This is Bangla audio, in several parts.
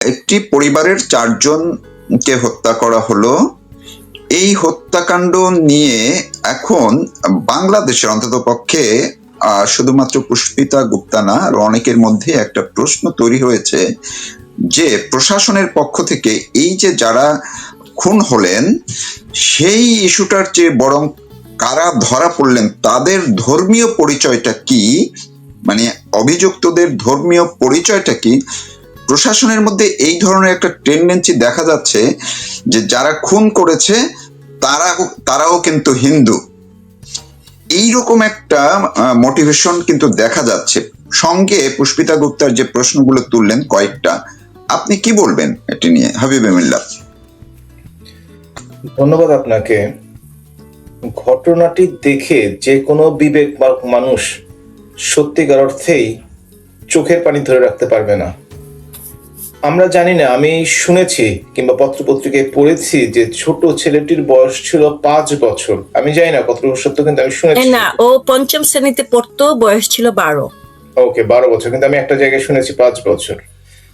একটি পরিবারের 4 জনকে হত্যা করা হলো। এই হত্যাকাণ্ড নিয়ে এখন বাংলাদেশের অন্ততপক্ষে শুধুমাত্র পুষ্পিতা গুপ্তা না, আর অনেকের মধ্যে একটা প্রশ্ন তৈরি হয়েছে যে প্রশাসনের পক্ষ থেকে এই যে যারা খুন হলেন সেই ইস্যুটার চেয়ে বরং কারা ধরা পড়লেন তাদের ধর্মীয় পরিচয়টা কি, মানে অভিযুক্তদের ধর্মীয় পরিচয়টা কি। প্রশাসনের মধ্যে এই ধরনের একটা টেন্ডেন্সি দেখা যাচ্ছে যে যারা খুন করেছে তারাও কিন্তু হিন্দু, এইরকম একটা মোটিভেশন কিন্তু দেখা যাচ্ছে। সঙ্গে পুষ্পিতা গুপ্তার যে প্রশ্নগুলো তুললেন কয়েকটা, আপনি কি বলবেন এটি নিয়ে হাবিব এমিল্লাহ? ধন্যবাদ আপনাকে। ঘটনাটি দেখে যে কোনো বিবেক মানুষ সত্যিকার অর্থেই চোখের পানি ধরে রাখতে পারবে না। আমরা জানি না, আমি শুনেছি কিংবা পত্রপত্রিকায় পড়েছি যে ছোট ছেলেটির বয়স ছিল 5 বছর। আমি জানি না কতটুকু সত্য, কিন্তু আমি শুনেছি। না, ও 5ম শ্রেণীতে পড়তো, বয়স ছিল 12। ওকে, 12 বছর, কিন্তু আমি একটা জায়গায় শুনেছি 5 বছর।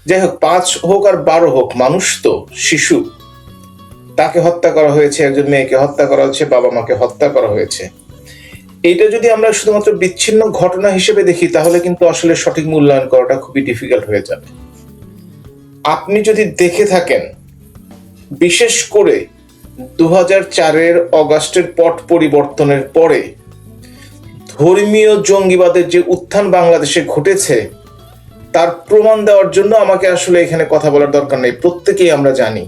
যাই হোক, 5 হোক আর 12 হোক, মানুষ তো, শিশু। তাকে হত্যা করা হয়েছে, একজন মেয়েকে হত্যা করা হয়েছে, বাবা মাকে হত্যা করা হয়েছে। এইটা যদি আমরা শুধুমাত্র বিচ্ছিন্ন ঘটনা হিসেবে দেখি তাহলে কিন্তু আসলে সঠিক মূল্যায়ন করাটা খুবই ডিফিকাল্ট হয়ে যাবে। আপনি যদি দেখে থাকেন, বিশেষ করে 2004-এর অগাস্টের পট পরিবর্তনের পরে ধর্মীয় জঙ্গিবাদের যে উত্থান বাংলাদেশে ঘটেছে তার প্রমাণ দেওয়ার জন্য আমাকে আসলে এখানে কথা বলার দরকার নেই, প্রত্যেকেই আমরা জানি।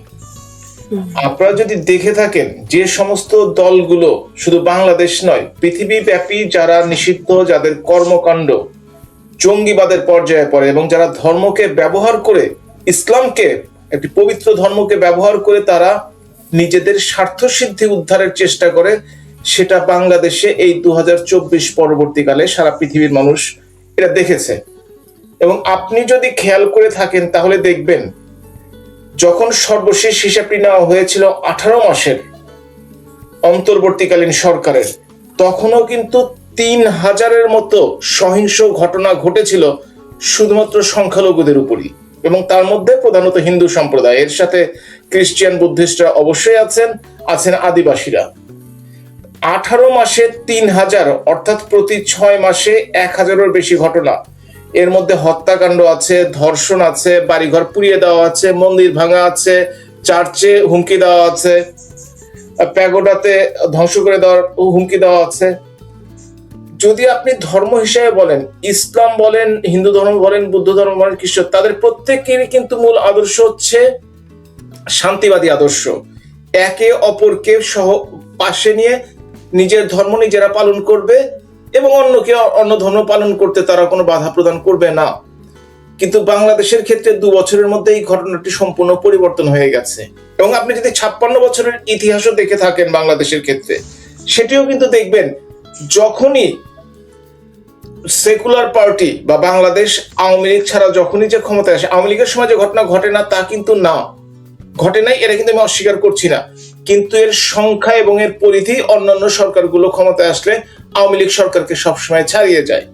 আপনারা যদি দেখে থাকেন যে সমস্ত দলগুলো শুধু বাংলাদেশ নয়, পৃথিবীব্যাপী যারা নিষিদ্ধ, যাদের কর্মকাণ্ড জঙ্গিবাদের পর্যায়ে পড়ে এবং যারা ধর্মকে ব্যবহার করে, ইসলামকে, একটি পবিত্র ধর্মকে ব্যবহার করে তারা নিজেদের স্বার্থ সিদ্ধি উদ্ধারের চেষ্টা করে, সেটা বাংলাদেশে এই 2024 পরবর্তীকালে সারা পৃথিবীর মানুষ এটা দেখেছে। এবং আপনি যদি খেয়াল করে থাকেন তাহলে দেখবেন, যখন সর্বশেষ হিসাবটি নেওয়া হয়েছিল 18 মাসের অন্তর্বর্তীকালীন সরকারের, তখনও কিন্তু 3000-এর মতো সহিংস ঘটনা ঘটেছিল শুধুমাত্র সংখ্যালঘুদের উপরই, এবং তার মধ্যে প্রধানত হিন্দু সম্প্রদায়, এর সাথে খ্রিস্টান, বুদ্ধিস্টরা অবশ্যই আছেন আদিবাসীরা। 18 মাসে 3000, অর্থাৎ প্রতি 6 মাসে 1000-এর বেশি ঘটনা। এর মধ্যে হত্যাকাণ্ড আছে, ধর্ষণ আছে, বাড়িঘর পুড়িয়ে দেওয়া আছে, মন্দির ভাঙা আছে, চার্চে হুমকি দেওয়া আছে, প্যাগোডাতে ধ্বংস করে দেওয়ার হুমকি দেওয়া আছে। যদি আপনি ধর্ম হিসেবে বলেন, ইসলাম বলেন, হিন্দু ধর্ম বলেন, বুদ্ধ ধর্ম বলেন, খ্রিস্ট, তাদের প্রত্যেকেরই কিন্তু মূল আদর্শ হচ্ছে শান্তিবাদী আদর্শ। একে অপরকে পাশে নিয়ে নিজের ধর্ম নিজেরা পালন করবে এবং অন্যকে অন্য ধর্ম পালন করতে তারা কোনো বাধা প্রদান করবে না। কিন্তু বাংলাদেশের ক্ষেত্রে 2 বছরের মধ্যে এই ঘটনাটি সম্পূর্ণ পরিবর্তন হয়ে গেছে। এবং আপনি যদি 56 বছরের ইতিহাসও দেখে থাকেন বাংলাদেশের ক্ষেত্রে, সেটিও কিন্তু দেখবেন, যখনই সেকুলার পার্টি বা বাংলাদেশ আওয়ামী লীগ ছাড়া যখনই যে ক্ষমতায় আসে, আওয়ামী লীগের সময় যে ঘটনা ঘটে না তা কিন্তু না, ঘটে নাই, এটা কিন্তু আমি অস্বীকার করছি না, কিন্তু এর সংখ্যা এবং এর পরিধি অন্যান্য সরকারগুলো ক্ষমতায় আসলে আওয়ামী লীগ সরকারকে সবসময় ছাড়িয়ে যায়।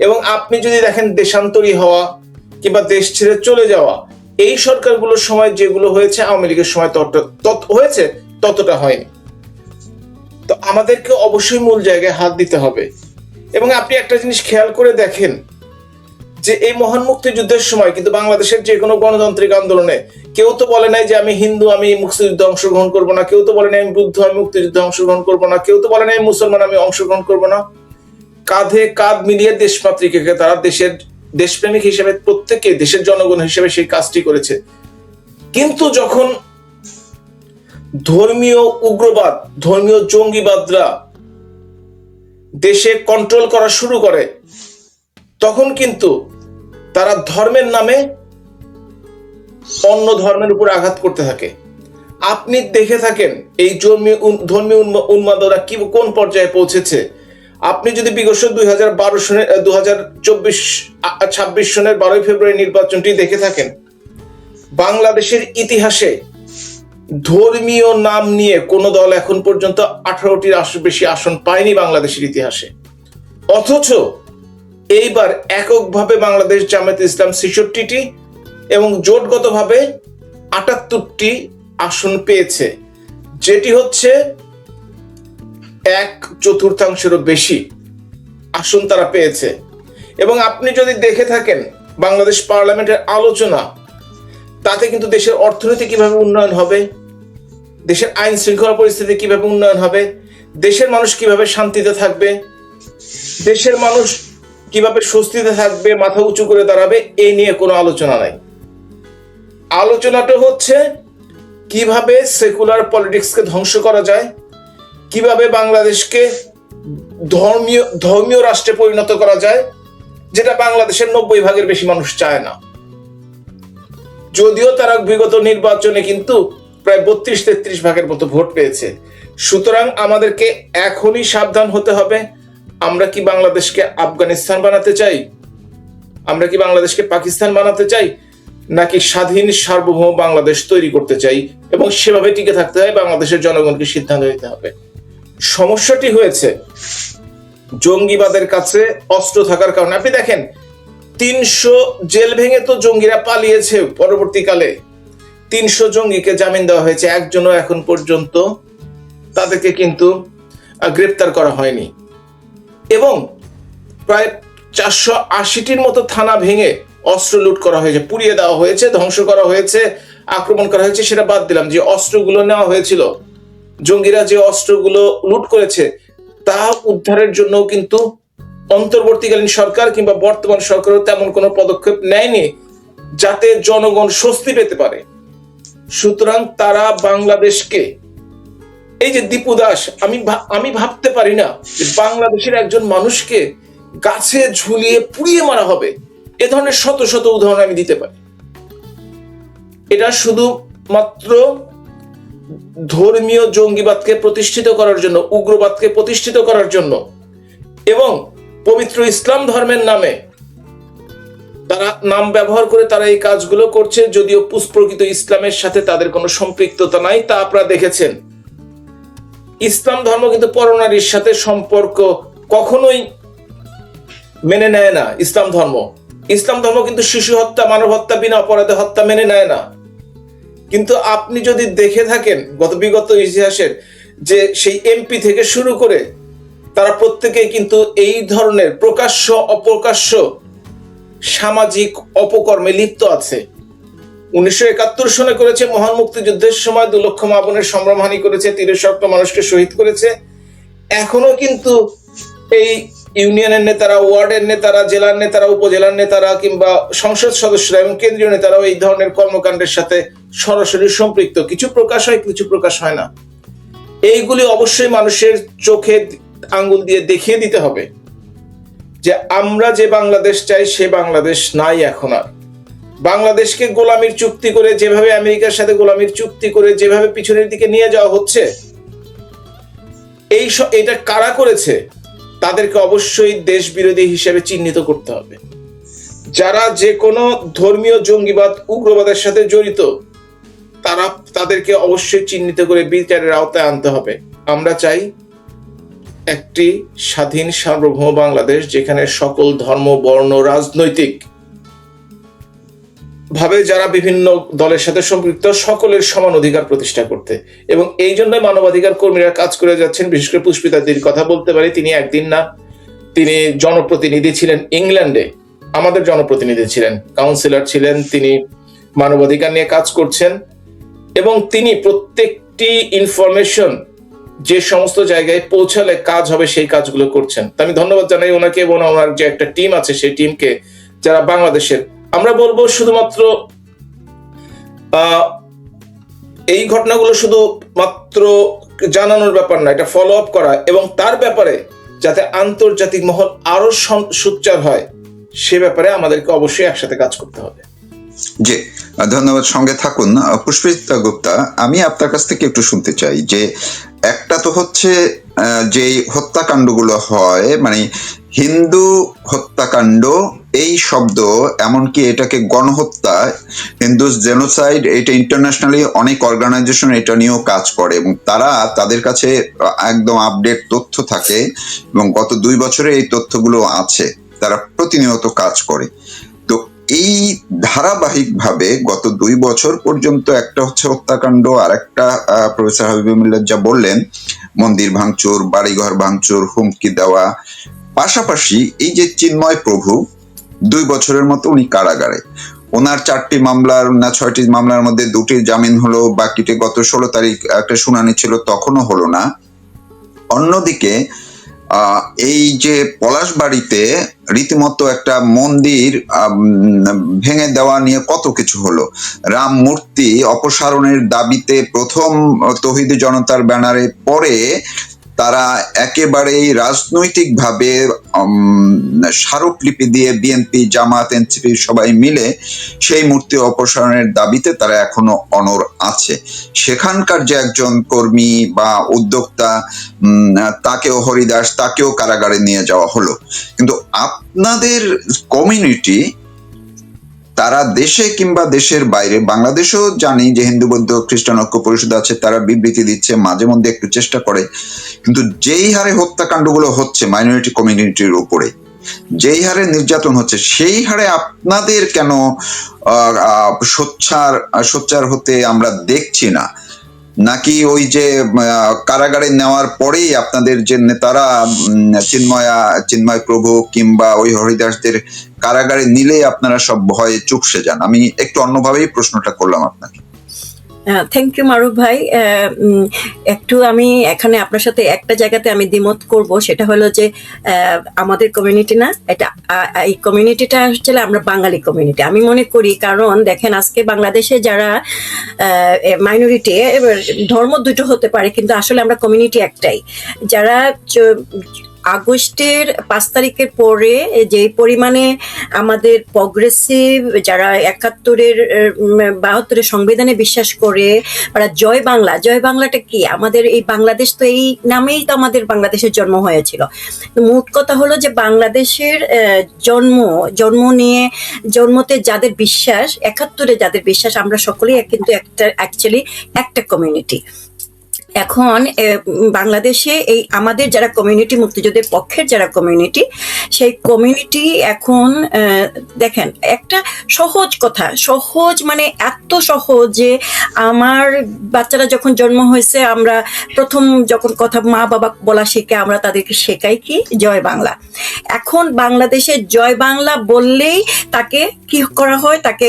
এবং আপনি যদি দেখেন দেশান্তরী হওয়া কিংবা দেশ ছেড়ে চলে যাওয়া, এই সরকারগুলোর সময় যেগুলো হয়েছে আওয়ামী লীগের সময় হয়েছে ততটা হয়নি। তো আমাদেরকে অবশ্যই মূল জায়গায় হাত দিতে হবে। এবং আপনি একটা জিনিস খেয়াল করে দেখেন যে এই মহান মুক্তিযুদ্ধের সময় কিন্তু বাংলাদেশের যে কোনো গণতান্ত্রিক আন্দোলনে কেউ তো বলে নাই যে আমি হিন্দু, আমি মুক্তিযুদ্ধে অংশগ্রহণ করবো না, কেউ তো বলে নাই আমি বুদ্ধ, আমি মুক্তিযুদ্ধে অংশগ্রহণ করবো না, কেউ তো বলে নাই মুসলমান, আমি অংশগ্রহণ করবো না। কাঁধে কাঁধ মিলিয়ে দেশমাতৃকাকে তারা দেশের দেশপ্রেমিক হিসেবে, প্রত্যেকে দেশের জনগণ হিসেবে সেই কাজটি করেছে। কিন্তু যখন ধর্মীয় উগ্রবাদ, ধর্মীয় জঙ্গিবাদরা দেশে কন্ট্রোল করা শুরু করে, তখন কিন্তু তারা ধর্মের নামে অন্য ধর্মের উপর আঘাত করতে থাকে। আপনি দেখে থাকেন এই ধর্মীয় উন্মাদনা কোন পর্যায়ে পৌঁছেছে। আপনি যদি বিগত 2026 সনের 12 ফেব্রুয়ারি নির্বাচনটি দেখে থাকেন, বাংলাদেশের ইতিহাসে ধর্মীয় নাম নিয়ে কোন দল এখন পর্যন্ত 18টির বেশি আসন পায়নি বাংলাদেশের ইতিহাসে। অথচ এইবার এককভাবে বাংলাদেশ জামায়াতে ইসলাম 66টি এবং জোটগতভাবে 78টি আসন পেয়েছে, যেটি হচ্ছে 1/4 বেশি আসন তারা পেয়েছে। এবং আপনি যদি দেখে থাকেন বাংলাদেশ পার্লামেন্টের আলোচনা, তাতে কিন্তু দেশের অর্থনীতি কিভাবে উন্নয়ন হবে, দেশের আইন শৃঙ্খলা পরিস্থিতি কিভাবে উন্নয়ন হবে, দেশের মানুষ কিভাবে শান্তিতে থাকবে, দেশের মানুষ কিভাবে স্বস্তিতে থাকবে, মাথা উঁচু করে দাঁড়াবে, এই নিয়ে কোনো আলোচনা নাই। আলোচনাটা হচ্ছে কিভাবে সেকুলার পলিটিক্সকে ধ্বংস করা যায়, কিভাবে বাংলাদেশকে ধর্মীয় রাষ্ট্রে পরিণত করা যায়, যেটা বাংলাদেশের 90% বেশি মানুষ চায় না। যদিও তারা বিগত নির্বাচনে কিন্তু প্রায় 32-33% মতো ভোট পেয়েছে। সুতরাং আমাদেরকে এখনই সাবধান হতে হবে। আমরা কি বাংলাদেশকে আফগানিস্তান বানাতে চাই, আমরা কি বাংলাদেশকে পাকিস্তান বানাতে চাই, নাকি স্বাধীন সার্বভৌম বাংলাদেশ তৈরি করতে চাই এবং সেভাবে টিকে থাকতে হয়? বাংলাদেশের জনগণকে সিদ্ধান্ত নিতে হবে। সমস্যাটি হয়েছে জঙ্গিবাদের কাছে অস্ত্র থাকার কারণে। আপনি দেখেন 300 জেল ভেঙে তো জঙ্গিরা পালিয়েছে, পরবর্তীকালে 300 জঙ্গিকে জামিন দেওয়া হয়েছে, একজনও এখন পর্যন্ত তাদেরকে কিন্তু গ্রেপ্তার করা হয়নি। এবং প্রায় 480টির মতো থানা ভেঙে অস্ত্র লুট করা হয়েছে, পুড়িয়ে দেওয়া হয়েছে, ধ্বংস করা হয়েছে, আক্রমণ করা হয়েছে। সেটা বাদ দিলাম, যে অস্ত্রগুলো নেওয়া হয়েছিল, জঙ্গিরা যে অস্ত্রগুলো লুট করেছে, তা উদ্ধারের জন্য কিন্তু অন্তর্বর্তীকালীন সরকার কিংবা বর্তমান সরকারও তেমন কোনো পদক্ষেপ নেয়নি যাতে জনগণ স্বস্তি পেতে পারে। সুতরাং তারা বাংলাদেশকে, এই যে দীপু দাস, আমি ভাবতে পারি না যে বাংলাদেশের একজন মানুষকে গাছে ঝুলিয়ে পুড়িয়ে মারা হবে। এ ধরনের শত শত উদাহরণ আমি দিতে পারি। এটা শুধুমাত্র ধর্মীয় জঙ্গিবাদকে প্রতিষ্ঠিত করার জন্য, উগ্রবাদকে প্রতিষ্ঠিত করার জন্য এবং পবিত্র ইসলাম ধর্মের নামে তারা নাম ব্যবহার করে তারা এই কাজগুলো করছে, যদিও প্রকৃত ইসলামের সাথে তাদের কোনো সম্পৃক্ততা নাই। তা আপনারা দেখেছেন, ইসলাম ধর্ম কিন্তু পরনারীর সাথে সম্পর্ক কখনোই মেনে নেয় না। ইসলাম ধর্ম কিন্তু শিশু হত্যা, মানব হত্যা, বিনা অপরাধে হত্যা মেনে নেয় না। কিন্তু আপনি যদি দেখে থাকেন বিগত ইতিহাসের, যে সেই এমপি থেকে শুরু করে তারা প্রত্যেকেই কিন্তু এই ধরনের প্রকাশ্য অপ্রকাশ্য সামাজিক অপকর্মে লিপ্ত আছে। 1971 সনে করেছে, মহান মুক্তিযুদ্ধের সময় 2 লক্ষ মা বোনের সম্ভ্রমহানি করেছে, 30 মানুষকে শহীদ করেছে। এখনো কিন্তু এই ইউনিয়নের নেতারা, ওয়ার্ডের নেতারা, জেলার নেতারা, উপজেলার নেতারা কিংবা সংসদ সদস্যরা এবং কেন্দ্রীয় নেতারাও এই ধরনের কর্মকাণ্ডের সাথে সরাসরি সম্পৃক্ত। কিছু প্রকাশ হয়, কিছু প্রকাশ হয় না। এইগুলি অবশ্যই মানুষের চোখে আঙ্গুল দিয়ে দেখিয়ে দিতে হবে যে আমরা যে বাংলাদেশ চাই সে বাংলাদেশ নাই এখন আর। বাংলাদেশকে গোলামির চুক্তি করে, যেভাবে আমেরিকার সাথে গোলামির চুক্তি করে যেভাবে পিছনের দিকে নিয়ে যাওয়া হচ্ছে, এটা কারা করেছে তাদেরকে অবশ্যই দেশ বিরোধী হিসেবে চিহ্নিত করতে হবে। যারা যে কোনো ধর্মীয় জঙ্গিবাদ, উগ্রবাদের সাথে জড়িত, তাদেরকে অবশ্যই চিহ্নিত করে বিচারের আওতায় আনতে হবে। আমরা চাই একটি স্বাধীন সার্বভৌম বাংলাদেশ, যেখানে সকল ধর্ম, বর্ণ, রাজনৈতিক ভাবে যারা বিভিন্ন দলের সাথে সম্পৃক্ত, সকলের সমান অধিকার প্রতিষ্ঠা করতে। এবং এই জন্য মানবাধিকার কর্মীরা কাজ করে যাচ্ছেন। বিশেষ করে পুষ্পিতাদির কথা বলতে পারি। তিনি একদিন না, তিনি জনপ্রতিনিধি ছিলেন ইংল্যান্ডে, আমাদের জনপ্রতিনিধি ছিলেন, কাউন্সিলর ছিলেন, তিনি মানবাধিকার নিয়ে কাজ করছেন এবং তিনি প্রত্যেকটি ইনফরমেশন যে সমস্ত জায়গায় পৌঁছালে কাজ হবে সেই কাজগুলো করছেন। আমি ধন্যবাদ জানাই ওনাকে এবং ওনার যে একটা টিম আছে সেই টিমকে, যারা বাংলাদেশের, আমরা বলবো শুধুমাত্র এই ঘটনাগুলো শুধু মাত্র জানানোর ব্যাপার না, এটা ফলো আপ করা এবং তার ব্যাপারে যাতে আন্তর্জাতিক মহল আরো সোচ্চার হয়, সে ব্যাপারে আমাদেরকে অবশ্যই একসাথে কাজ করতে হবে। জি, ধন্যবাদ। সঙ্গে থাকুন পুষ্পিতা গুপ্তা। আমি আপনার কাছ থেকে একটু শুনতে চাই যে একটা তো হচ্ছে যে হত্যাকাণ্ডগুলো হয়, মানে হিন্দু হত্যাকাণ্ড এই শব্দ, এমনকি এটাকে গণহত্যা, হিন্দু জেনোসাইড, এটা ইন্টারন্যাশনালি অনেক অর্গানাইজেশন এটা নিয়েও কাজ করে এবং তারা তাদের কাছে একদম আপডেট তথ্য থাকে এবং গত 2 বছরে এই তথ্যগুলো আছে, তারা প্রতিনিয়ত কাজ করে। তো এই ধারাবাহিকভাবে গত 2 বছর পর্যন্ত একটা হচ্ছে হত্যাকাণ্ড, আর একটা প্রফেসর হাবিবুল্লাহ যা বললেন, মন্দির ভাঙচুর, বাড়িঘর ভাঙচুর, হুমকি দেওয়া, পাশাপাশি এই যে চিন্ময় প্রভু 2 বছরের মতো উনি কারাগারে, ওনার 4টি মামলার না 6টি মামলার মধ্যে 2টির জামিন হলো, বাকিটি গত 16 তারিখ একটা শুনানি ছিল, তখনও হলো না। অন্যদিকে এই যে পলাশবাড়িতে রীতিমতো একটা মন্দির ভেঙে দেওয়া নিয়ে কত কিছু হলো, রাম মূর্তি অপসারণের দাবিতে প্রথম তৌহিদি জনতার ব্যানারে পরে তারা একেবারেই রাজনৈতিকভাবে স্মারকলিপি দিয়ে বিএনপি, জামাত, এনসিপি সবাই মিলে সেই মূর্তি অপসারণের দাবিতে তারা এখনো অনড় আছে। সেখানকার যে একজন কর্মী বা উদ্যোক্তা, তাকেও হরিদাস, তাকেও কারাগারে নিয়ে যাওয়া হলো। কিন্তু আপনাদের কমিউনিটি তারা দেশে কিংবা দেশের বাইরে, বাংলাদেশেও জানি যে হিন্দু বৌদ্ধ খ্রিস্টান ঐক্য পরিষদ আছে, তারা বিবৃতি দিচ্ছে, মাঝে মধ্যে একটু চেষ্টা করে, কিন্তু যেই হারে হত্যাকাণ্ডগুলো হচ্ছে মাইনরিটি কমিউনিটির উপরে, যেই হারে নির্যাতন হচ্ছে, সেই হারে আপনাদের কেন সোচ্চার হতে আমরা দেখছি না? নাকি ওই যে কারাগারে নেওয়ার পরেই আপনাদের যে নেতারা চিন্ময় প্রভু কিংবা ওই হরিদাসদের কারাগারে নিলেই আপনারা সব ভয়ে চুপসে যান? আমি একটু অন্যভাবেই প্রশ্নটা করলাম আপনাকে। থ্যাংক ইউ মারুফ ভাই। একটু আমি এখানে আপনার সাথে একটা জায়গাতে আমি দ্বিমত করব, সেটা হলো যে আমাদের কমিউনিটি না, এটা এই কমিউনিটিটা হচ্ছে আমরা বাঙালি কমিউনিটি আমি মনে করি। কারণ দেখেন, আজকে বাংলাদেশে যারা মাইনরিটি, ধর্ম দুটো হতে পারে, কিন্তু আসলে আমরা কমিউনিটি একটাই। যারা আগস্টের 5 তারিখের পরে যে পরিমাণে আমাদের প্রগ্রেসিভ, যারা 72-এর সংবিধানে বিশ্বাস করে, ওরা জয় বাংলাটা কি? আমাদের এই বাংলাদেশ তো এই নামেই তো আমাদের বাংলাদেশের জন্ম হয়েছিল। মোট কথা হলো যে বাংলাদেশের জন্মতে যাদের বিশ্বাস, 71-এ যাদের বিশ্বাস, আমরা সকলেই কিন্তু একটা কমিউনিটি। এখন বাংলাদেশে এই আমাদের যারা কমিউনিটি, মুক্তিযুদ্ধের পক্ষের যারা কমিউনিটি, সেই কমিউনিটি এখন দেখেন, একটা সহজ মানে এত সহজ যে আমার বাচ্চারা যখন জন্ম হয়েছে, আমরা প্রথম যখন কথা মা বাবা বলা শেখে, আমরা তাদেরকে শেখাই কি? জয় বাংলা। এখন বাংলাদেশে জয় বাংলা বললেই তাকে কি করা হয়? তাকে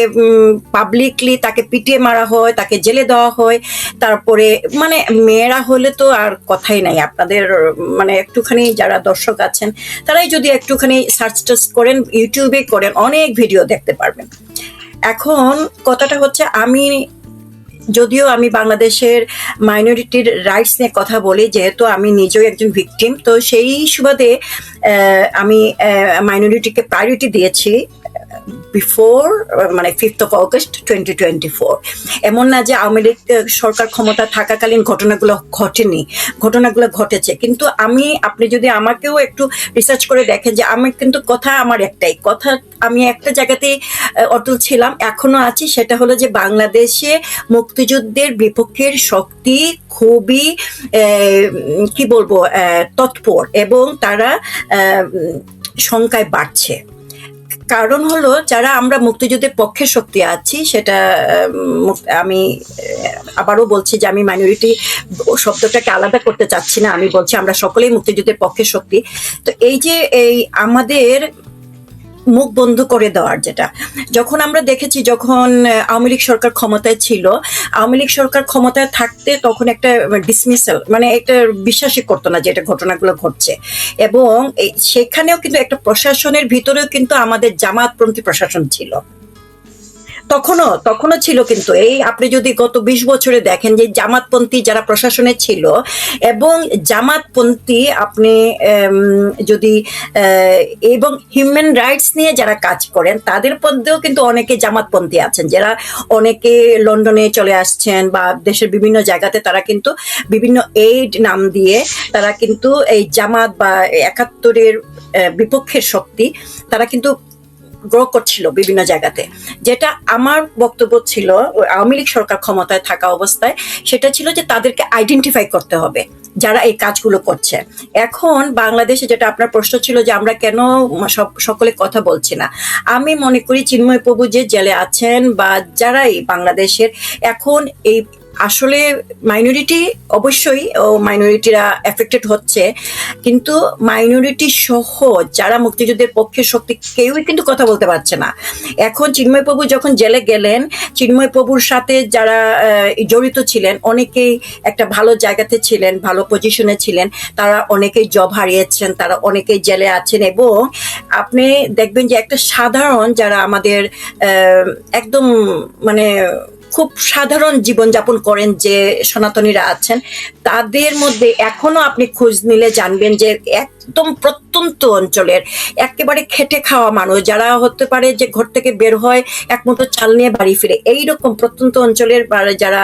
পাবলিকলি তাকে পিটিয়ে মারা হয়, তাকে জেলে দেওয়া হয়। তারপরে মানে মেয়েরা হলে তো আর কথাই নাই। আপনাদের মানে একটুখানি যারা দর্শক আছেন, তারাই যদি একটুখানি সার্চ টার্চ করেন, ইউটিউবে করেন, অনেক ভিডিও দেখতে পারবেন। এখন কথাটা হচ্ছে, যদিও আমি বাংলাদেশের মাইনরিটির রাইটস নিয়ে কথা বলি, যেহেতু আমি নিজেও একজন ভিকটিম, তো সেই সুবাদে আমি মাইনরিটিকে প্রায়োরিটি দিয়েছি বিফোর মানে 5th of August 2024। এমন না যে আওয়ামী লীগ সরকার ক্ষমতা থাকাকালীন ঘটনাগুলো ঘটেছে। কিন্তু আপনি যদি আমাকেও একটু রিসার্চ করে দেখেন, যে আমি কিন্তু আমার একটাই কথা, আমি একটা জায়গাতেই অটল ছিলাম, এখনো আছি, সেটা হলো যে বাংলাদেশে মুক্তিযুদ্ধের বিপক্ষের শক্তি খুবই কি বলবো তৎপর, এবং তারা সংখ্যায় বাড়ছে। কারণ হলো, যারা আমরা মুক্তিযুদ্ধের পক্ষে শক্তি আছি, সেটা আমি আবারও বলছি যে আমি মাইনরিটি শব্দটাকে আলাদা করতে চাচ্ছি না, আমি বলছি আমরা সকলেই মুক্তিযুদ্ধের পক্ষে শক্তি। তো এই যে আমাদের মুখ বন্ধ করে দেওয়ার, যেটা যখন আমরা দেখেছি, যখন আওয়ামী লীগ সরকার ক্ষমতায় ছিল, আওয়ামী লীগ সরকার ক্ষমতায় থাকতে তখন একটা ডিসমিসাল, মানে একটা বিশ্বাসই করতো না যে এটা ঘটনাগুলো ঘটছে। এবং সেখানেও কিন্তু একটা প্রশাসনের ভিতরেও কিন্তু আমাদের জামাতপন্থী প্রশাসন ছিল, তখনও ছিল। কিন্তু এই আপনি যদি গত 20 বছরে দেখেন, যে জামাতপন্থী যারা প্রশাসনে ছিল, এবং জামাতপন্থী আপনি যদি এবং হিউম্যান রাইটস নিয়ে যারা কাজ করেন, তাদের মধ্যেও কিন্তু অনেকে জামাতপন্থী আছেন, যারা অনেকে লন্ডনে চলে আসছেন বা দেশের বিভিন্ন জায়গাতে, তারা কিন্তু বিভিন্ন এইড নাম দিয়ে তারা কিন্তু এই জামাত বা 71-এর বিপক্ষের শক্তি তারা কিন্তু গ্রো করছিল বিভিন্ন জায়গাতে। যেটা আমার বক্তব্য ছিল আওয়ামী লীগ সরকার ক্ষমতায় থাকা অবস্থায়, সেটা ছিল যে তাদেরকে আইডেন্টিফাই করতে হবে, যারা এই কাজগুলো করছে। এখন বাংলাদেশে যেটা আপনার প্রশ্ন ছিল যে আমরা কেন সকলে কথা বলছি না, আমি মনে করি চিন্ময় প্রভু যে জেলে আছেন বা যারাই বাংলাদেশের এখন এই আসলে মাইনরিটি, অবশ্যই মাইনরিটিরা এফেক্টেড হচ্ছে, কিন্তু মাইনরিটি সহ যারা মুক্তিযুদ্ধের পক্ষের শক্তি কেউই কিন্তু কথা বলতে পারছে না। এখন চিন্ময় প্রভু যখন জেলে গেলেন, চিন্ময় প্রভুর সাথে যারা জড়িত ছিলেন অনেকেই একটা ভালো জায়গাতে ছিলেন, ভালো পজিশনে ছিলেন, তারা অনেকেই জব হারিয়েছেন, তারা অনেকেই জেলে আছেন। এবং আপনি দেখবেন যে একটা সাধারণ যারা আমাদের একদম মানে খুব সাধারণ জীবনযাপন করেন যে সনাতনীরা আছেন, তাদের মধ্যে এখনো আপনি খোঁজ নিলে জানবেন যে একদম প্রত্যন্ত অঞ্চলের একেবারে খেটে খাওয়া মানুষ যারা হতে পারে যে ঘর থেকে বের হয় একমাত্র চাল নিয়ে বাড়ি ফিরে, এইরকম প্রত্যন্ত অঞ্চলের যারা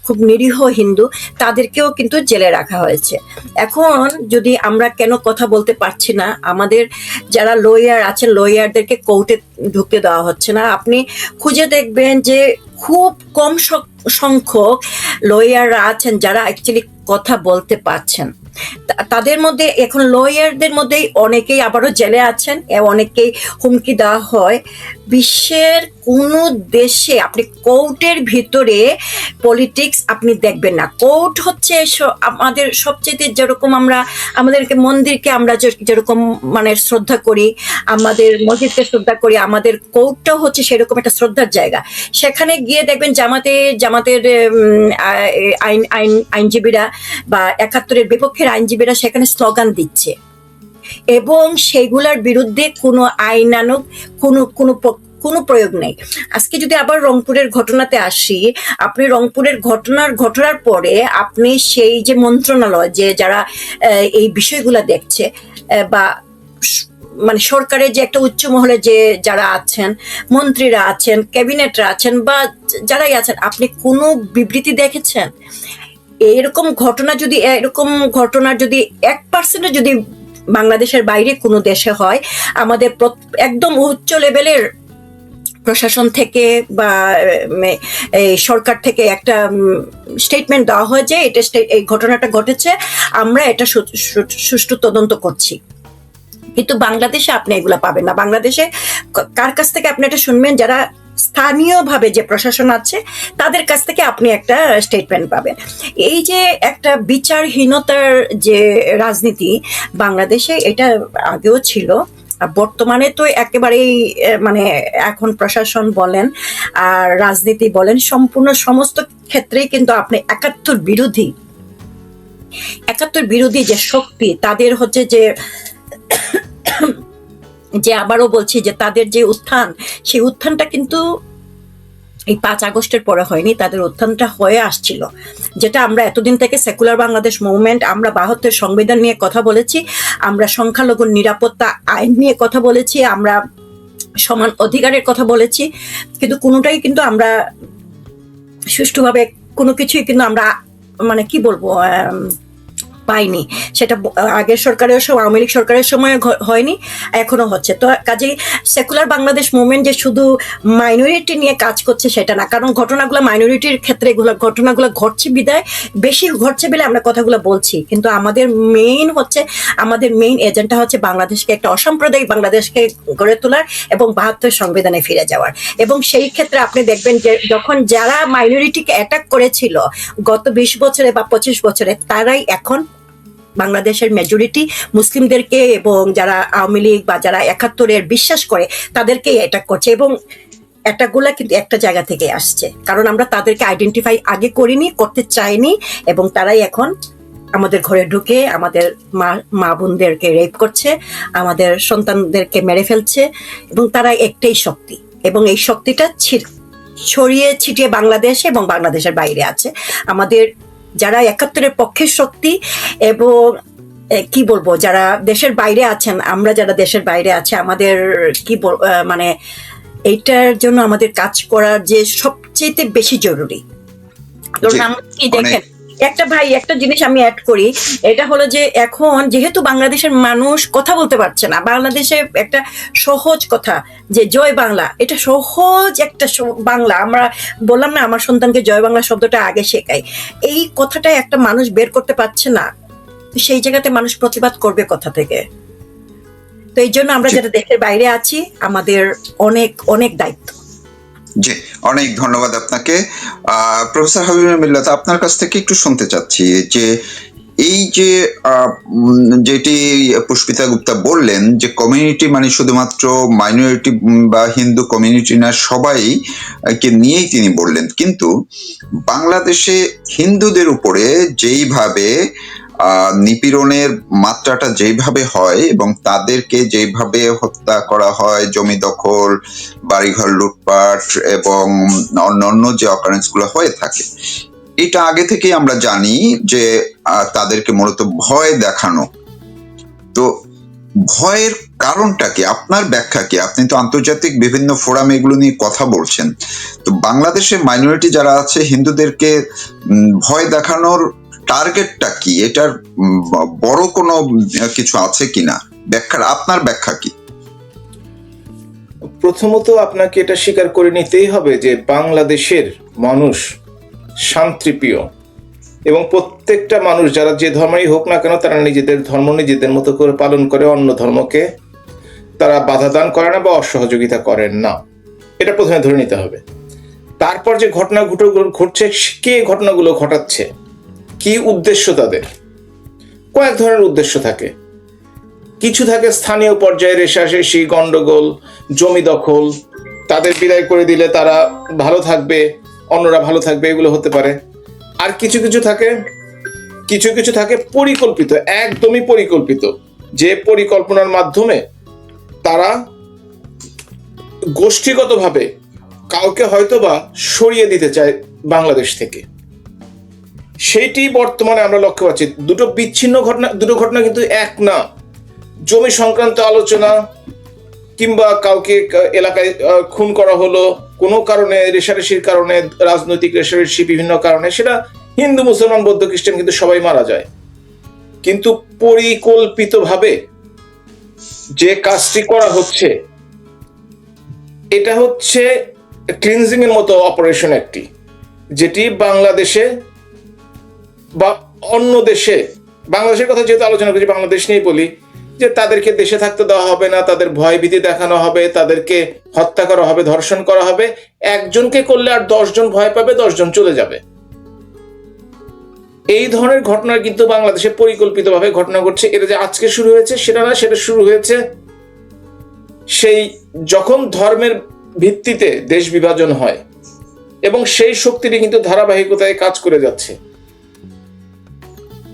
খুব নিরীহ হিন্দু, তাদেরকেও কিন্তু জেলে রাখা হয়েছে। এখন যদি আমরা কেন কথা বলতে পারছি না, আমাদের যারা লয়ার আছেন লয়ারদেরকে কোর্টে ঢুকতে দেওয়া হচ্ছে না। আপনি খুঁজে দেখবেন যে খুব কম সংখ্যক লয়াররা আছেন যারা অ্যাকচুয়ালি কথা বলতে পারছেন। তাদের মধ্যে এখন লয়ারদের মধ্যেই অনেকেই আবারও জেলে আছেন, অনেকেই হুমকি দেওয়া হয়। বিশ্বের কোনো দেশে আপনি কোর্টের ভিতরে পলিটিক্স আপনি দেখবেন না। কোর্ট হচ্ছে আমাদের সবচেয়ে যেরকম আমরা আমাদেরকে মন্দিরকে আমরা যেরকম মানে শ্রদ্ধা করি, আমাদের মসজিদকে শ্রদ্ধা করি, আমাদের কোর্টটাও হচ্ছে সেরকম একটা শ্রদ্ধার জায়গা। সেখানে গিয়ে দেখবেন জামাতের আইনজীবীরা বা ৭১-এর বিপক্ষের আইনজীবীরা সেখানে স্লোগান দিচ্ছে এবং সেগুলোর বিরুদ্ধে কোনো আইনানুগ কোনো প্রয়োগ নেই। আজকে যদি আবার রংপুরের ঘটনাতে আসি, আপনি রংপুরের ঘটনার পরে আপনি সেই যে মন্ত্রণালয় যে যারা এই বিষয়গুলো দেখছে বা মানে সরকারের যে একটা উচ্চ মহলে যে যারা আছেন, মন্ত্রীরা আছেন, ক্যাবিনেটরা আছেন বা যারাই আছেন, আপনি কোনো বিবৃতি দেখেছেন? এরকম ঘটনা যদি 1% যদি বাংলাদেশের বাইরে কোনো দেশে হয়, আমাদের একদম উচ্চ লেভেলের প্রশাসন থেকে বা সরকার থেকে একটা স্টেটমেন্ট দেওয়া হয় যে এটা এই ঘটনাটা ঘটেছে, আমরা এটা সুষ্ঠু তদন্ত করছি। কিন্তু বাংলাদেশে আপনি এগুলা পাবেন না। বাংলাদেশে কার কাছ থেকে আপনি এটা শুনবেন? যারা স্থানীয়ভাবে যে প্রশাসন আছে তাদের কাছ থেকে আপনি একটা স্টেটমেন্ট পাবেন। এই যে একটা বিচারহীনতার যে রাজনীতি বাংলাদেশে, এটা আগেও ছিল, বর্তমানে তো একেবারেই মানে এখন প্রশাসন বলেন আর রাজনীতি বলেন, সম্পূর্ণ সমস্ত ক্ষেত্রেই কিন্তু আপনি ৭১ বিরোধী যে শক্তি তাদের হচ্ছে যে আবারও বলছি যে তাদের যে উত্থান, সেই উত্থানটা কিন্তু এই 5 আগস্টের পরে হয়নি, তাদের উত্থানটা হয়ে আসছিল। যেটা আমরা এতদিন থেকে সেকুলার বাংলাদেশ মুভমেন্ট, আমরা ৭২ সংবিধান নিয়ে কথা বলেছি, আমরা সংখ্যালঘুর নিরাপত্তা আইন নিয়ে কথা বলেছি, আমরা সমান অধিকারের কথা বলেছি, কিন্তু কোনোটাই কিন্তু আমরা সুষ্ঠুভাবে কোনো কিছুই কিন্তু আমরা মানে কি বলবো পাইনি। সেটা আগের সরকারের সময়, আওয়ামী লীগ সরকারের সময় হয়নি, এখনো হচ্ছে। তো কাজেই সেকুলার বাংলাদেশ মুভমেন্ট যে শুধু মাইনরিটি নিয়ে কাজ করছে সেটা না, কারণ ঘটনাগুলো মাইনরিটির ক্ষেত্রে এগুলো ঘটনাগুলো ঘটছে বিদায় বেশি ঘটছে বলে আমরা কথাগুলো বলছি। কিন্তু আমাদের মেইন এজেন্ডা হচ্ছে বাংলাদেশকে একটা অসাম্প্রদায়িক বাংলাদেশকে গড়ে তোলার এবং ৭২ সংবিধানে ফিরে যাওয়ার। এবং সেই ক্ষেত্রে আপনি দেখবেন যে যখন যারা মাইনরিটিকে অ্যাটাক করেছিল গত 20 বছরে বা 25 বছরে, তারাই এখন বাংলাদেশের মেজরিটি মুসলিমদেরকে এবং যারা আওয়ামী লীগ বা যারা ৭১-এর বিশ্বাস করে তাদেরকেই অ্যাটাক করছে। এবং অ্যাটাকগুলা কিন্তু একটা জায়গা থেকে আসছে, কারণ আমরা তাদেরকে আইডেন্টিফাই আগে করিনি, করতে চাইনি, এবং তারাই এখন আমাদের ঘরে ঢুকে আমাদের মা বোনদেরকে রেপ করছে, আমাদের সন্তানদেরকে মেরে ফেলছে। এবং তারা একটাই শক্তি, এবং এই শক্তিটা ছড়িয়ে ছিটিয়ে বাংলাদেশে এবং বাংলাদেশের বাইরে আছে। আমাদের যারা ৭১-এর পক্ষের শক্তি এবং কি বলবো যারা দেশের বাইরে আছেন, আমরা যারা দেশের বাইরে আছে, আমাদের মানে এইটার জন্য আমাদের কাজ করার যে সবচেয়ে বেশি জরুরি। দেখেন একটা জিনিস আমি অ্যাড করি, এটা হলো যে এখন যেহেতু বাংলাদেশের মানুষ কথা বলতে পারছে না, বাংলাদেশে একটা সহজ কথা যে জয় বাংলা, এটা সহজ একটা বাংলা, আমরা বললাম না আমার সন্তানকে জয় বাংলা শব্দটা আগে শেখাই, এই কথাটা একটা মানুষ বের করতে পারছে না। তো সেই জায়গাতে মানুষ প্রতিবাদ করবে কোথা থেকে? তো এই জন্য আমরা যারা দেশের বাইরে আছি আমাদের অনেক অনেক দায়িত্ব। জি, অনেক ধন্যবাদ আপনাকে। প্রফেসর হাবিবুল মিল্লাত, আপনার কাছ থেকে একটু শুনতে চাচ্ছি যে এই যে যেটি পুষ্পিতা গুপ্তা বললেন যে কমিউনিটি মানে শুধুমাত্র মাইনরিটি বা হিন্দু কমিউনিটি না, সবাই কে নিয়েই তিনি বললেন, কিন্তু বাংলাদেশে হিন্দুদের উপরে যেইভাবে নিপীড়নের মাত্রাটা যেইভাবে হয় এবং তাদেরকে যেইভাবে হত্যা করা হয়, জমি দখল, বাড়িঘর লুটপাট এবং অন্যান্য যে অকারেন্স গুলো হয়ে থাকে, এটা আগে থেকেই আমরা জানি যে তাদেরকে মূলত ভয় দেখানো। তো ভয়ের কারণটা কি? আপনার ব্যাখ্যা কি? আপনি তো আন্তর্জাতিক বিভিন্ন ফোরামে এগুলো নিয়ে কথা বলছেন। তো বাংলাদেশে মাইনরিটি যারা আছে হিন্দুদেরকে ভয় দেখানোর টার্গেটটা কি? এটার বড় কোনো কিছু আছে কিনা? আপনার ব্যাখ্যা কি? প্রথমত আপনাকে এটা স্বীকার করে নিতেই হবে যে বাংলাদেশের মানুষ শান্তিপ্রিয় এবং প্রত্যেকটা মানুষ যারা যে ধর্মেরই হোক না কেন তারা নিজেদের ধর্ম নিজেদের মতো করে পালন করে, অন্য ধর্মকে তারা বাধা দান করে না বা অসহযোগিতা করেন না। এটা প্রথমে ধরে নিতে হবে। তারপর যে ঘটনা ঘটছে, কে ঘটনাগুলো ঘটাচ্ছে, কি উদ্দেশ্য তাদের? কয়েক ধরনের উদ্দেশ্য থাকে। কিছু থাকে স্থানীয় পর্যায়ে রেশারেশি, গন্ডগোল, জমি দখল, তাদের বিদায় করে দিলে তারা ভালো থাকবে, অন্যরা ভালো থাকবে, এগুলো হতে পারে। আর কিছু কিছু থাকে পরিকল্পিত, একদমই পরিকল্পিত, যে পরিকল্পনার মাধ্যমে তারা গোষ্ঠীগতভাবে কাউকে হয়তোবা সরিয়ে দিতে চায় বাংলাদেশ থেকে। সেইটি বর্তমানে আমরা লক্ষ্য পাচ্ছি। দুটো বিচ্ছিন্ন ঘটনা, দুটো ঘটনা কিন্তু এক না। জমি সংক্রান্ত আলোচনা কিংবা কাউকে এলাকায় খুন করা হলো কোনো কারণে, রেশারেশির কারণে, রাজনৈতিক রেশারেশি, বিভিন্ন কারণে, সেটা হিন্দু, মুসলমান, বৌদ্ধ, খ্রিস্টান কিন্তু সবাই মারা যায়। কিন্তু পরিকল্পিতভাবে যে কাজটি করা হচ্ছে এটা হচ্ছে ক্লিনজিং এর মতো অপারেশন একটি, যেটি বাংলাদেশে বা অন্য দেশে, বাংলাদেশের কথা যেহেতু আলোচনা করছি বাংলাদেশ নিয়েই বলি, যে তাদেরকে দেশে থাকতে দেওয়া হবে না, তাদের ভয় ভীতি দেখানো হবে, তাদেরকে হত্যা করা হবে, ধর্ষণ করা হবে। একজনকে করলে আর 10 জন ভয় পাবে, 10 জন চলে যাবে। এই ধরনের ঘটনা কিন্তু বাংলাদেশে পরিকল্পিতভাবে ঘটনা ঘটছে। এটা যে আজকে শুরু হয়েছে সেটা না, সেটা শুরু হয়েছে সেই যখন ধর্মের ভিত্তিতে দেশ বিভাজন হয়, এবং সেই শক্তিটি কিন্তু ধারাবাহিকতায় কাজ করে যাচ্ছে।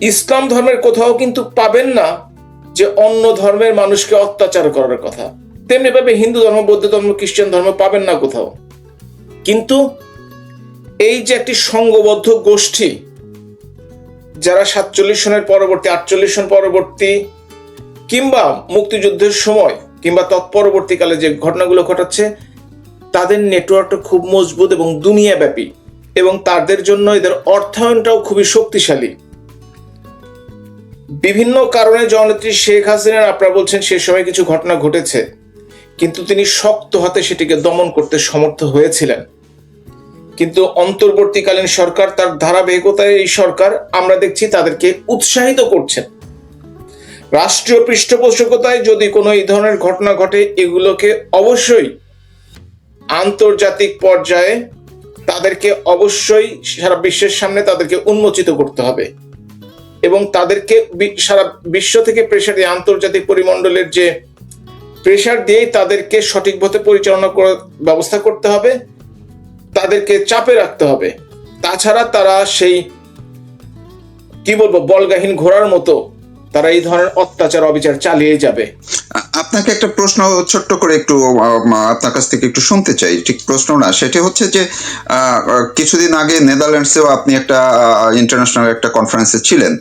ইসলাম ধর্মের কোথাও কিন্তু পাবেন না যে অন্য ধর্মের মানুষকে অত্যাচার করার কথা। তেমনি ভাবে হিন্দু ধর্ম, বৌদ্ধ ধর্ম, খ্রিস্টান ধর্ম পাবেন না কোথাও। কিন্তু এই যে একটি সংঘবদ্ধ গোষ্ঠী যারা 47 সনের পরবর্তী, 48 সন পরবর্তী কিংবা মুক্তিযুদ্ধের সময় কিংবা তৎপরবর্তীকালে যে ঘটনাগুলো ঘটাচ্ছে, তাদের নেটওয়ার্কটা খুব মজবুত এবং দুনিয়াব্যাপী, এবং তাদের জন্য এদের অর্থায়নটাও খুবই শক্তিশালী। বিভিন্ন কারণে জননেত্রী শেখ হাসিনার, আপনারা বলছেন সে সময় কিছু ঘটনা ঘটেছে, কিন্তু তিনি শক্ত হাতে সেটিকে দমন করতে সমর্থ হয়েছিলেন। কিন্তু অন্তর্বর্তীকালীন সরকার, তার ধারাবাহিকতায় এই সরকার আমরা দেখছি তাদেরকে উৎসাহিত করছেন। রাষ্ট্রীয় পৃষ্ঠপোষকতায় যদি কোনো এই ধরনের ঘটনা ঘটে, এগুলোকে অবশ্যই আন্তর্জাতিক পর্যায়ে তাদেরকে অবশ্যই সারা বিশ্বের সামনে তাদেরকে উন্মোচিত করতে হবে, এবং তাদেরকে সারা বিশ্ব থেকে প্রেশার দিয়ে, আন্তর্জাতিক পরিমণ্ডলের যে প্রেশার দিয়ে তাদেরকে সঠিক পথে পরিচালনা করার ব্যবস্থা করতে হবে, তাদেরকে চাপে রাখতে হবে। তাছাড়া তারা সেই কি বলবো বলগাহীন ঘোড়ার মতো তারা এই ধরনের অত্যাচার অবিচার চালিয়ে যাবে। আপনাকে একটা প্রশ্ন ছোট্ট করে একটু আপনার কাছ থেকে একটু শুনতে চাই, ঠিক প্রশ্ন না, সেটা হচ্ছে যে কিছুদিন আগে নেদারল্যান্ডসেও আপনি একটা ইন্টারন্যাশনাল একটা কনফারেন্সে ছিলেন,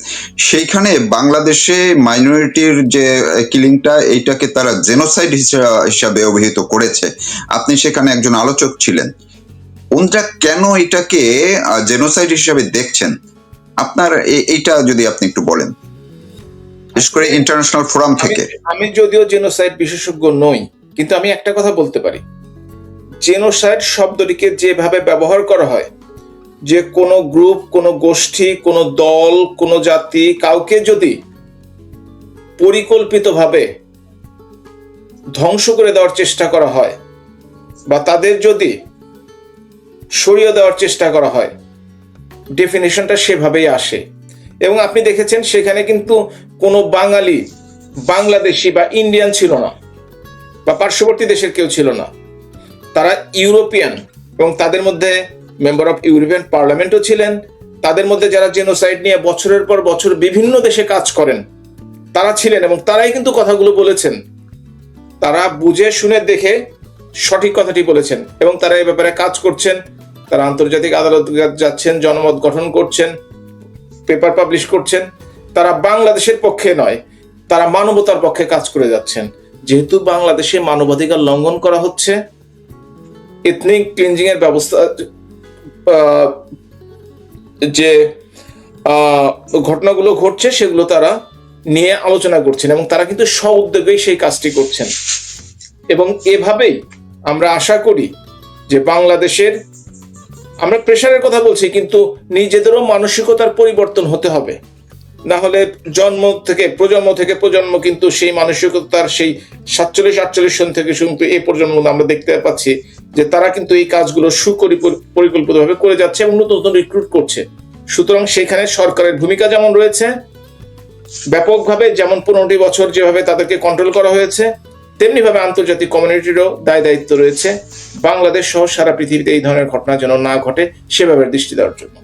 সেইখানে বাংলাদেশে মাইনরিটির যে কিলিংটা, এইটাকে তারা জেনোসাইড হিসাবে অভিহিত করেছে। আপনি সেখানে একজন আলোচক ছিলেন। ওনরা কেন এটাকে জেনোসাইড হিসাবে দেখছেন? আপনার এইটা যদি আপনি একটু বলেন, বিশেষ করে ইন্টারন্যাশনাল ফোরাম থেকে। আমি যদিও জেনোসাইড বিশেষজ্ঞ নই, কিন্তু আমি একটা কথা বলতে পারি, জেনোসাইড শব্দটিকে যেভাবে ব্যবহার করা হয়, যে কোনো গ্রুপ, কোনো গোষ্ঠী, কোনো দল, কোনো জাতি কাউকে যদি পরিকল্পিতভাবে ধ্বংস করে দেওয়ার চেষ্টা করা হয় বা তাদের যদি সরিয়ে দেওয়ার চেষ্টা করা হয়, ডেফিনেশনটা সেভাবেই আসে। এবং আপনি দেখেছেন সেখানে কিন্তু কোনো বাঙালি, বাংলাদেশি বা ইন্ডিয়ান ছিল না, বা পার্শ্ববর্তী দেশের কেউ ছিল না। তারা ইউরোপিয়ান, এবং তাদের মধ্যে মেম্বার অফ ইউরোপিয়ান পার্লামেন্টও ছিলেন। তাদের মধ্যে যারা জেনোসাইড নিয়ে বছরের পর বছর বিভিন্ন দেশে কাজ করেন তারা ছিলেন, এবং তারাই কিন্তু কথাগুলো বলেছেন। তারা বুঝে শুনে দেখে সঠিক কথাটি বলেছেন, এবং তারা এই ব্যাপারে কাজ করছেন। তারা আন্তর্জাতিক আদালতে যাচ্ছেন, জনমত গঠন করছেন, পেপার পাবলিশ করছেন। তারা বাংলাদেশের পক্ষে নয়, তারা মানবতার পক্ষে কাজ করে যাচ্ছেন। যেহেতু বাংলাদেশে মানবাধিকার লঙ্ঘন করা হচ্ছে, এথনিক ক্লিনজিং এর ব্যবস্থা, যে ঘটনাগুলো ঘটছে সেগুলো তারা নিয়ে আলোচনা করছেন, এবং তারা কিন্তু স্ব-উদ্যোগেই সেই কাজটি করছেন। এবং এভাবেই আমরা আশা করি যে বাংলাদেশের, আমরা প্রেশারের কথা বলছি, কিন্তু নিজেদেরও মানসিকতার পরিবর্তন হতে হবে। না হলে প্রজন্ম থেকে প্রজন্ম কিন্তু সেই মানসিকতার, সেই 47-48 সন থেকে শুরু এই প্রজন্ম আমরা দেখতে পাচ্ছি যে তারা কিন্তু এই কাজগুলো পরিকল্পিতভাবে করে যাচ্ছে এবং নতুন নতুন রিক্রুট করছে। সুতরাং সেখানে সরকারের ভূমিকা যেমন রয়েছে ব্যাপকভাবে, যেমন 15টি বছর যেভাবে তাদেরকে কন্ট্রোল করা হয়েছে, তেমনি ভাবে আন্তর্জাতিক কমিউনিটিরও দায়িত্ব রয়েছে বাংলাদেশ সহ সারা পৃথিবীতে এই ধরনের ঘটনা যেন না ঘটে সেভাবে দৃষ্টি দেওয়ার জন্য।